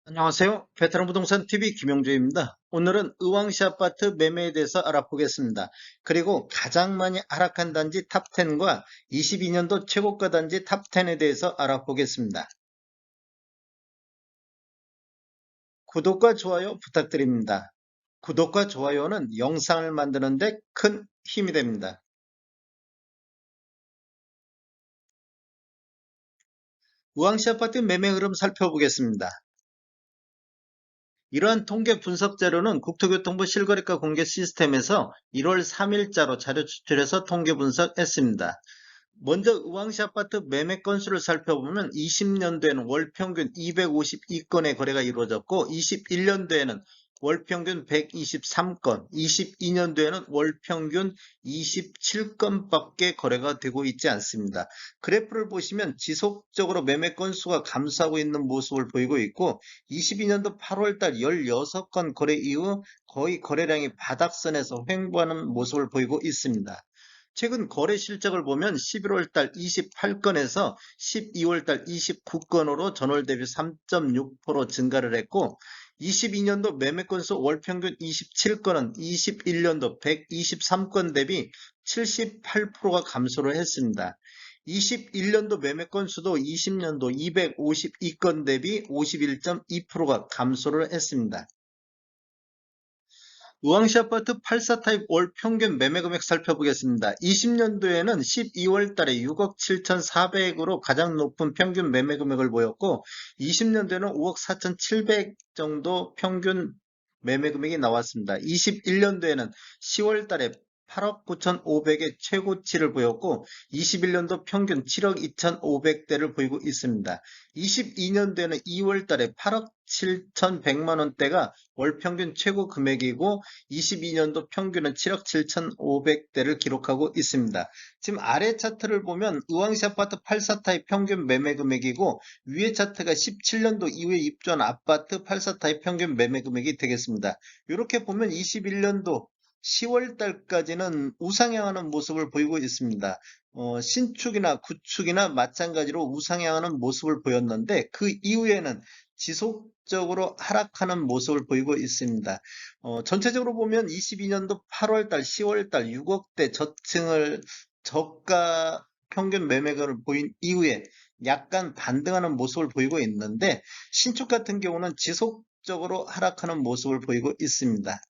안녕하세요. 베테랑 부동산 TV 김용주입니다. 오늘은 의왕시 아파트 매매에 대해서 알아보겠습니다. 그리고 가장 많이 하락한 단지 탑10과 22년도 최고가 단지 탑10에 대해서 알아보겠습니다. 구독과 좋아요 부탁드립니다. 구독과 좋아요는 영상을 만드는데 큰 힘이 됩니다. 의왕시 아파트 매매 흐름 살펴보겠습니다. 이러한 통계 분석 자료는 국토교통부 실거래가 공개 시스템에서 1월 3일자로 자료 추출해서 통계 분석했습니다. 먼저 의왕시 아파트 매매 건수를 살펴보면 20년도에는 월 평균 252건의 거래가 이루어졌고 21년도에는 월 평균 123건, 22년도에는 월 평균 27건밖에 거래가 되고 있지 않습니다. 그래프를 보시면 지속적으로 매매 건수가 감소하고 있는 모습을 보이고 있고 22년도 8월달 16건 거래 이후 거의 거래량이 바닥선에서 횡보하는 모습을 보이고 있습니다. 최근 거래 실적을 보면 11월 달 28건에서 12월 달 29건으로 전월 대비 3.6% 증가를 했고 22년도 매매 건수 월 평균 27건은 21년도 123건 대비 78%가 감소를 했습니다. 21년도 매매 건수도 20년도 252건 대비 51.2%가 감소를 했습니다. 우왕시 아파트 84 타입 월 평균 매매 금액 살펴보겠습니다. 20년도에는 12월 달에 6억 7,400으로 가장 높은 평균 매매 금액을 보였고 20년도에는 5억 4,700 정도 평균 매매 금액이 나왔습니다. 21년도에는 10월 달에 8억 9,500의 최고치를 보였고 21년도 평균 7억 2,500대를 보이고 있습니다. 22년도에는 2월 달에 8억 7,100만 원대가 월 평균 최고 금액이고 22년도 평균은 7억 7,500대를 기록하고 있습니다. 지금 아래 차트를 보면 의왕시 아파트 84타입 평균 매매 금액이고 위에 차트가 17년도 이후에 입주한 아파트 84타입 평균 매매 금액이 되겠습니다. 이렇게 보면 21년도 10월 달까지는 우상향하는 모습을 보이고 있습니다. 신축이나 구축이나 마찬가지로 우상향하는 모습을 보였는데 그 이후에는 지속적으로 하락하는 모습을 보이고 있습니다. 전체적으로 보면 22년도 8월달, 10월달 6억대 저층을 저가 평균 매매가를 보인 이후에 약간 반등하는 모습을 보이고 있는데 신축 같은 경우는 지속적으로 하락하는 모습을 보이고 있습니다.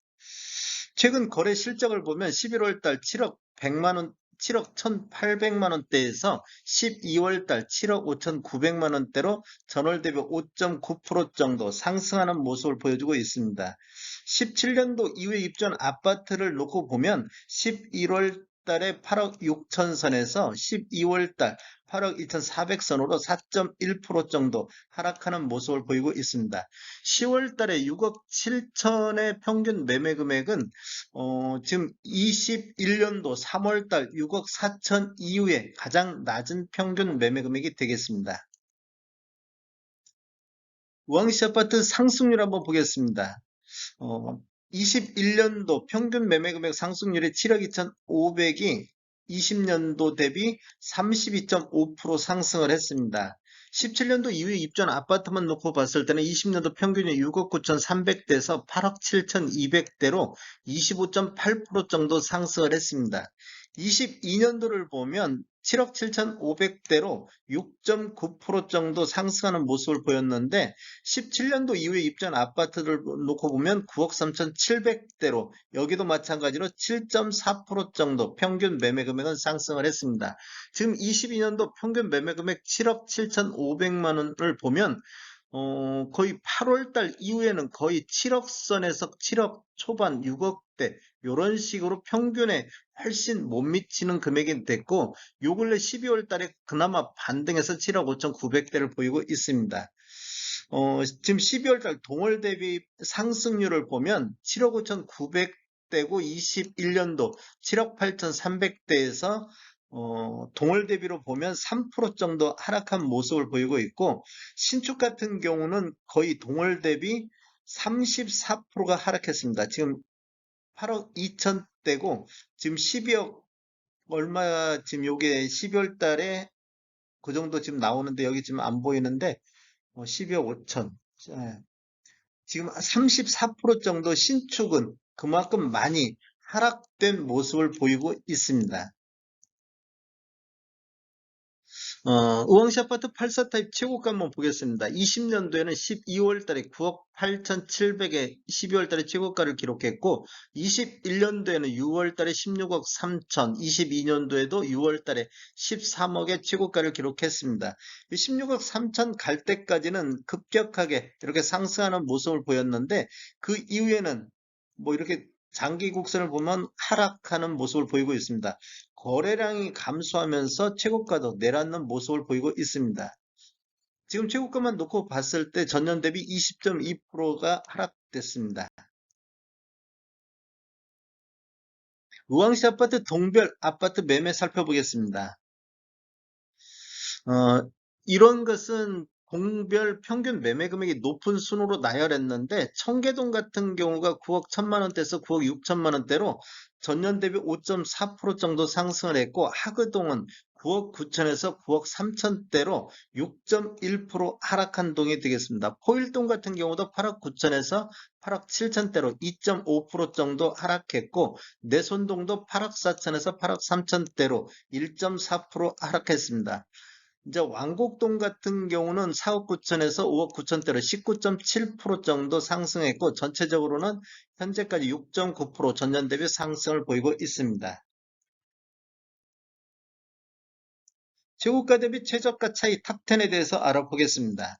최근 거래 실적을 보면 11월 달 7억 100만 원, 7억 1,800만 원대에서 12월 달 7억 5,900만 원대로 전월 대비 5.9% 정도 상승하는 모습을 보여주고 있습니다. 17년도 이후에 입주한 아파트를 놓고 보면 11월 달에 8억 6천 선에서 12월 달 8억 2,400선으로 4.1% 정도 하락하는 모습을 보이고 있습니다. 10월 달에 6억 7천의 평균 매매 금액은 지금 21년도 3월 달 6억 4천 이후에 가장 낮은 평균 매매 금액이 되겠습니다. 우왕시 아파트 상승률 한번 보겠습니다. 어, 21년도 평균 매매 금액 상승률이 7억 2,500이 20년도 대비 32.5% 상승을 했습니다. 17년도 이후에 입주한 아파트만 놓고 봤을 때는 20년도 평균이 6억 9,300대에서 8억 7,200대로 25.8% 정도 상승을 했습니다. 22년도를 보면 7억 7,500대로 6.9% 정도 상승하는 모습을 보였는데 17년도 이후에 입주한 아파트를 놓고 보면 9억 3,700대로 여기도 마찬가지로 7.4% 정도 평균 매매 금액은 상승을 했습니다. 지금 22년도 평균 매매 금액 7억 7,500만 원을 보면 거의 8월 달 이후에는 거의 7억 선에서 7억 초반 6억대 이런 식으로 평균에 훨씬 못 미치는 금액이 됐고 요 근래 12월 달에 그나마 반등해서 7억 5,900대를 보이고 있습니다. 지금 12월 달 동월 대비 상승률을 보면 7억 5,900대고 21년도 7억 8,300대에서 동월 대비로 보면 3% 정도 하락한 모습을 보이고 있고 신축 같은 경우는 거의 동월 대비 34%가 하락했습니다. 지금 8억 2천대고 지금 12억 얼마 지금 요게 12월 달에 그 정도 지금 나오는데 여기 지금 안 보이는데 12억 5천. 지금 34% 정도 신축은 그만큼 많이 하락된 모습을 보이고 있습니다. 우왕시 아파트 84 타입 최고가 한번 보겠습니다. 20년도에는 12월 달에 9억 8,700에 12월 달에 최고가를 기록했고, 21년도에는 6월 달에 16억 3천, 22년도에도 6월 달에 13억의 최고가를 기록했습니다. 16억 3천 갈 때까지는 급격하게 이렇게 상승하는 모습을 보였는데, 그 이후에는 뭐 이렇게 장기 곡선을 보면 하락하는 모습을 보이고 있습니다. 거래량이 감소하면서 최고가도 내려앉는 모습을 보이고 있습니다. 지금 최고가만 놓고 봤을 때 전년 대비 20.2%가 하락됐습니다. 우왕시 아파트 동별 아파트 매매 살펴보겠습니다. 어, 이런 것은 동별 평균 매매 금액이 높은 순으로 나열했는데, 청계동 같은 경우가 9억 1천만 원대에서 9억 6천만 원대로 전년 대비 5.4% 정도 상승을 했고, 하그동은 9억 9천에서 9억 3천대로 6.1% 하락한 동이 되겠습니다. 포일동 같은 경우도 8억 9천에서 8억 7천대로 2.5% 정도 하락했고, 내손동도 8억 4천에서 8억 3천대로 1.4% 하락했습니다. 이제 왕곡동 같은 경우는 4억 9천에서 5억 9천대로 19.7% 정도 상승했고, 전체적으로는 현재까지 6.9% 전년 대비 상승을 보이고 있습니다. 최고가 대비 최저가 차이 탑10에 대해서 알아보겠습니다.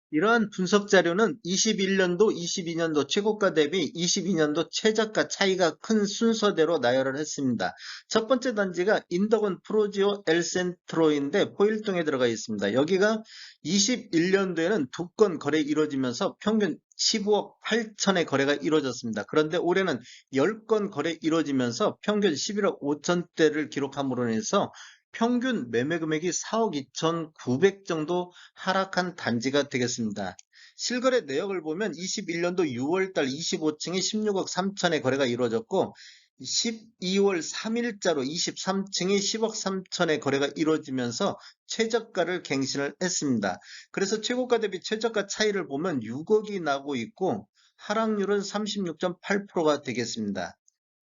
이러한 분석 자료는 21년도, 22년도 최고가 대비 22년도 최저가 차이가 큰 순서대로 나열을 했습니다. 첫 번째 단지가 인덕원 프로지오 엘센트로인데 포일동에 들어가 있습니다. 여기가 21년도에는 2건 거래 이루어지면서 평균 15억 8천의 거래가 이루어졌습니다. 그런데 올해는 10건 거래 이루어지면서 평균 11억 5천대를 기록함으로 인해서 평균 매매 금액이 4억 2,900 정도 하락한 단지가 되겠습니다. 실거래 내역을 보면 21년도 6월달 25층이 16억 3천의 거래가 이루어졌고, 12월 3일자로 23층이 10억 3천의 거래가 이루어지면서 최저가를 갱신을 했습니다. 그래서 최고가 대비 최저가 차이를 보면 6억이 나고 있고, 하락률은 36.8%가 되겠습니다.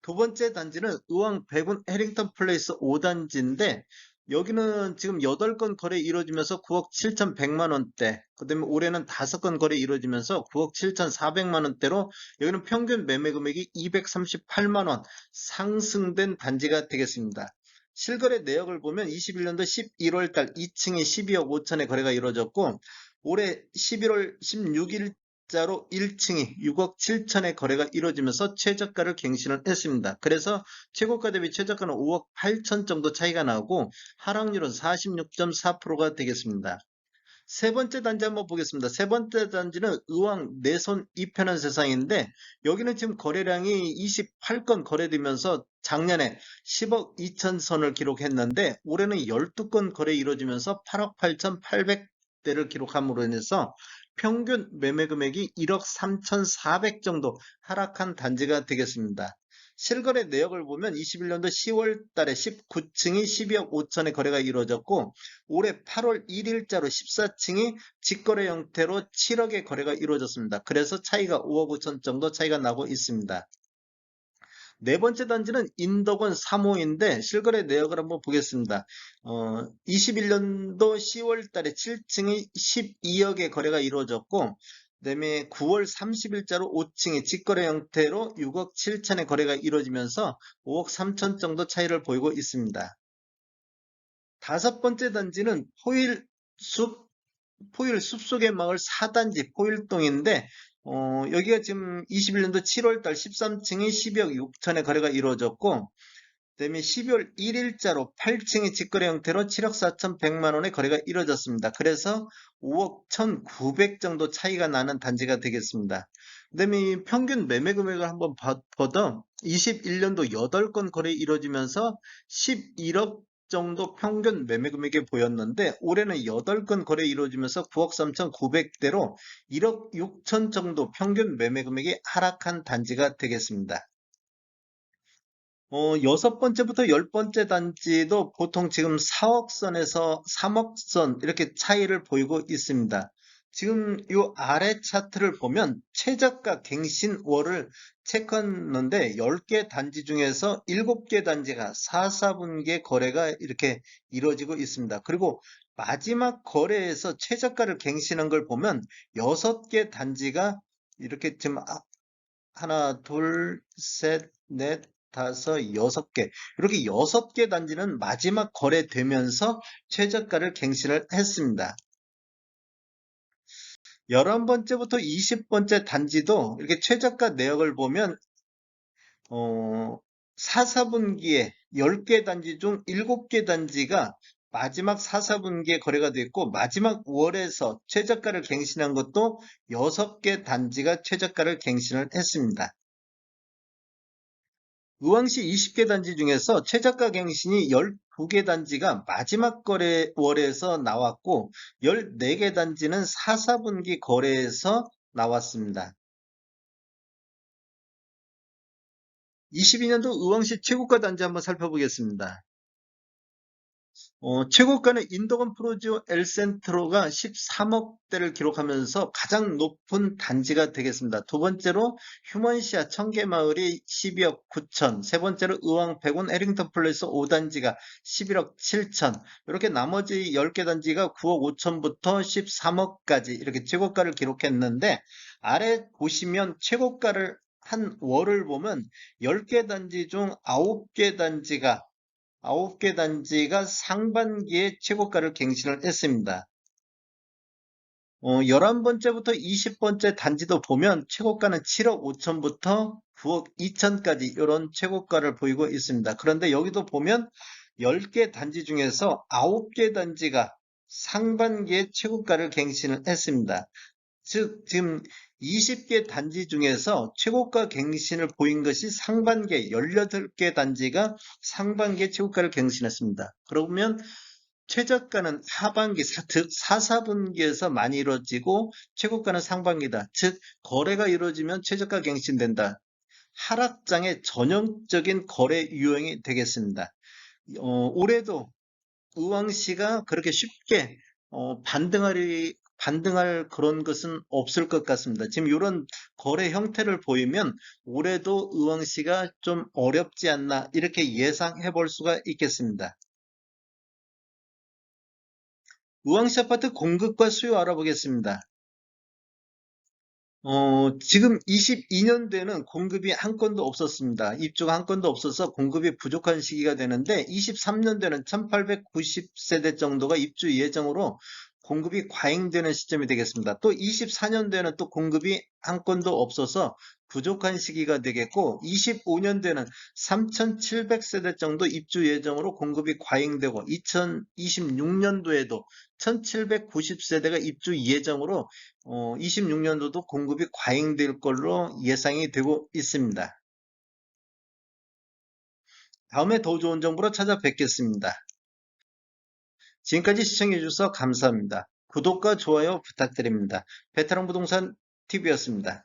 두 번째 단지는 의왕 백운 해링턴 플레이스 5단지인데, 여기는 지금 8건 거래 이루어지면서 9억 7,100만 원대, 그 다음에 올해는 5건 거래 이루어지면서 9억 7,400만 원대로 여기는 평균 매매 금액이 238만 원 상승된 단지가 되겠습니다. 실거래 내역을 보면 21년도 11월 달 2층에 12억 5천의 거래가 이루어졌고, 올해 11월 16일 자로 1층이 6억 7천의 거래가 이루어지면서 최저가를 갱신을 했습니다. 그래서 최고가 대비 최저가는 5억 8천 정도 차이가 나고, 하락률은 46.4%가 되겠습니다. 세 번째 단지 한번 보겠습니다. 세 번째 단지는 의왕 내손 이편한 세상인데, 여기는 지금 거래량이 28건 거래되면서 작년에 10억 2천 선을 기록했는데, 올해는 12건 거래 이루어지면서 8억 8,800대를 기록함으로 인해서 평균 매매 금액이 1억 3,400 정도 하락한 단지가 되겠습니다. 실거래 내역을 보면 21년도 10월 달에 19층이 12억 5천의 거래가 이루어졌고, 올해 8월 1일자로 14층이 직거래 형태로 7억의 거래가 이루어졌습니다. 그래서 차이가 5억 5천 정도 차이가 나고 있습니다. 네 번째 단지는 인덕원 3호인데 실거래 내역을 한번 보겠습니다. 21년도 10월 달에 7층이 12억의 거래가 이루어졌고, 그다음에 9월 30일자로 5층이 직거래 형태로 6억 7천의 거래가 이루어지면서 5억 3천 정도 차이를 보이고 있습니다. 다섯 번째 단지는 포일 숲속의 마을 4단지 포일동인데, 여기가 지금 21년도 7월달 13층이 12억 6천의 거래가 이루어졌고, 그다음에 12월 1일자로 8층의 직거래 형태로 7억 4,100만 원의 거래가 이루어졌습니다. 그래서 5억 1,900 정도 차이가 나는 단지가 되겠습니다. 그다음에 평균 매매 금액을 한번 봐도 21년도 8건 거래 이루어지면서 11억 정도 평균 매매 금액이 보였는데, 올해는 8건 거래 이루어지면서 9억 3,900대로 1억 6천 정도 평균 매매 금액이 하락한 단지가 되겠습니다. 여섯 번째부터 열 번째 단지도 보통 지금 4억 선에서 3억 선 이렇게 차이를 보이고 있습니다. 지금 요 아래 차트를 보면 최저가 갱신월을 체크했는데 10개 단지 중에서 7개 단지가 4분기에 거래가 이렇게 이루어지고 있습니다. 그리고 마지막 거래에서 최저가를 갱신한 걸 보면 6개 단지가 이렇게 지금 하나, 둘, 셋, 넷, 다섯, 6개. 이렇게 6개 단지는 마지막 거래되면서 최저가를 갱신을 했습니다. 11번째부터 20번째 단지도 이렇게 최저가 내역을 보면 4분기에 10개 단지 중 7개 단지가 마지막 4분기에 거래가 됐고 마지막 월에서 최저가를 갱신한 것도 6개 단지가 최저가를 갱신을 했습니다. 의왕시 20개 단지 중에서 최저가 갱신이 12개 단지가 마지막 거래월에서 나왔고 14개 단지는 4분기 거래에서 나왔습니다. 22년도 의왕시 최고가 단지 한번 살펴보겠습니다. 최고가는 인도건 프로지오 엘센트로가 13억대를 기록하면서 가장 높은 단지가 되겠습니다. 두 번째로 휴먼시아 청계마을이 12억 9천, 세 번째로 의왕 백운 에링턴 플레이스 5단지가 11억 7천, 이렇게 나머지 10개 단지가 9억 5천부터 13억까지 이렇게 최고가를 기록했는데 아래 보시면 최고가를 한 월을 보면 10개 단지 중 9개 단지가 상반기에 최고가를 갱신을 했습니다. 11번째부터 20번째 단지도 보면 최고가는 7억 5천부터 9억 2천까지 이런 최고가를 보이고 있습니다. 그런데 여기도 보면 10개 단지 중에서 9개 단지가 상반기에 최고가를 갱신을 했습니다. 즉 지금 20개 단지 중에서 최고가 갱신을 보인 것이 상반기에 18개 단지가 상반기에 최고가를 갱신했습니다. 그러면 최저가는 하반기, 즉 4분기에서 많이 이루어지고 최고가는 상반기다. 즉 거래가 이루어지면 최저가 갱신된다. 하락장의 전형적인 거래 유형이 되겠습니다. 올해도 의왕시가 그렇게 쉽게 반등할 그런 것은 없을 것 같습니다. 지금 이런 거래 형태를 보이면 올해도 의왕시가 좀 어렵지 않나 이렇게 예상해 볼 수가 있겠습니다. 의왕시 아파트 공급과 수요 알아보겠습니다. 지금 22년도에는 공급이 한 건도 없었습니다. 입주가 한 건도 없어서 공급이 부족한 시기가 되는데 23년도에는 1890세대 정도가 입주 예정으로 공급이 과잉되는 시점이 되겠습니다. 또 24년도에는 또 공급이 한 건도 없어서 부족한 시기가 되겠고 25년도에는 3700세대 정도 입주 예정으로 공급이 과잉되고 2026년도에도 1790세대가 입주 예정으로 26년도도 공급이 과잉될 걸로 예상이 되고 있습니다. 다음에 더 좋은 정보로 찾아뵙겠습니다. 지금까지 시청해 주셔서 감사합니다. 구독과 좋아요 부탁드립니다. 베테랑 부동산 TV였습니다.